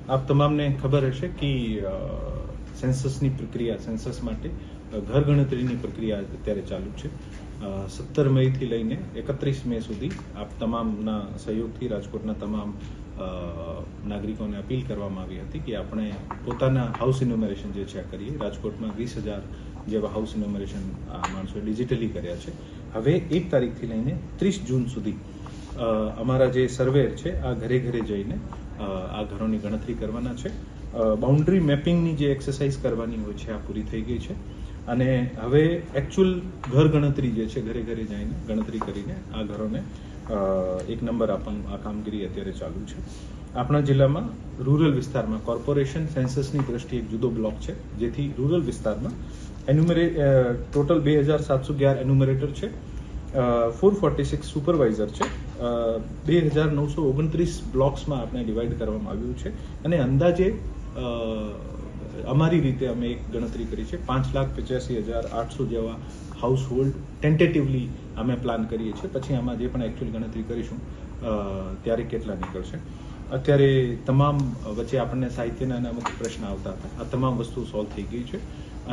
આપ તમામને ખબર હશે કે સેન્સસની પ્રક્રિયા સેન્સસ માટે ઘર ગણતરીની પ્રક્રિયા અત્યારે ચાલુ છે. 17 મેથી લઈને 31 મે સુધી આપ તમામના સહયોગથી રાજકોટના તમામ નાગરિકોને અપીલ કરવામાં આવી હતી કે આપણે પોતાના હાઉસ ઇન્યુમરેશન જે છે કરીએ. રાજકોટમાં 20,000 જેવા હાઉસ ઇન્યુમરેશન માણસોએ ડિજિટલી કર્યા છે. હવે 1 તારીખથી લઈને 30 જૂન સુધી અમારા જે સર્વેર છે આ ઘરે ઘરે જઈને આ ઘરોની ગણતરી કરવાના છે. બાઉન્ડ્રી મેપિંગની જે એક્સરસાઇઝ કરવાની હોય છે આ પૂરી થઈ ગઈ છે અને હવે એકચ્યુઅલ ઘર ગણતરી જે છે ઘરે ઘરે જઈને ગણતરી કરીને આ ઘરોને એક નંબર આપવાનું આ કામગીરી અત્યારે ચાલુ છે. આપણા જિલ્લામાં રૂરલ વિસ્તારમાં કોર્પોરેશન સેન્સસની દ્રષ્ટિએ એક જુદો બ્લોક છે, જેથી રૂરલ વિસ્તારમાં ટોટલ 2,711 એન્યુમરેટર છે, 446 સુપરવાઇઝર છે, 2,929 બ્લોક્સમાં આપણે ડિવાઈડ કરવામાં આવ્યું છે અને અંદાજે અમારી રીતે અમે એક ગણતરી કરી છે 5,85,800 જેવા હાઉસ હોલ્ડ ટેન્ટેટિવલી અમે પ્લાન કરીએ છીએ. પછી આમાં જે પણ એકચ્યુઅલ ગણતરી કરીશું ત્યારે કેટલા નીકળશે. અત્યારે તમામ વચ્ચે આપણને સાહિત્યના અમુક પ્રશ્ન આવતા હતા. આ તમામ વસ્તુ સોલ્વ થઈ ગઈ છે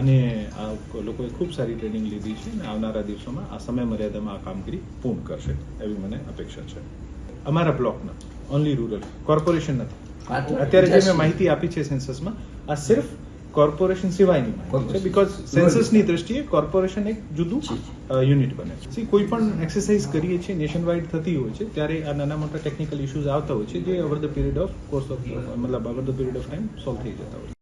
અને આ લોકોએ ખૂબ સારી ટ્રેનિંગ લીધી છે અને આવનારા દિવસોમાં આ સમય મર્યાદામાં આ કામગીરી પૂર્ણ કરશે એવી મને અપેક્ષા છે. અમારા બ્લોકના ઓનલી રૂરલ, કોર્પોરેશન નથી. અત્યારે જે મેં માહિતી આપી છે સેન્સસમાં આ સિર્ફ કોર્પોરેશન સિવાયની માહિતી છે, બીકોઝ સેન્સસની દ્રષ્ટિએ કોર્પોરેશન એક જુદું યુનિટ બને છે. કોઈ પણ એક્સરસાઇઝ કરીએ છીએ નેશન વાઇડ થતી હોય છે ત્યારે આ નાના મોટા ટેકનિકલ ઇશ્યુઝ આવતા હોય છે જે over the period of time solve થઈ જતા હોય છે.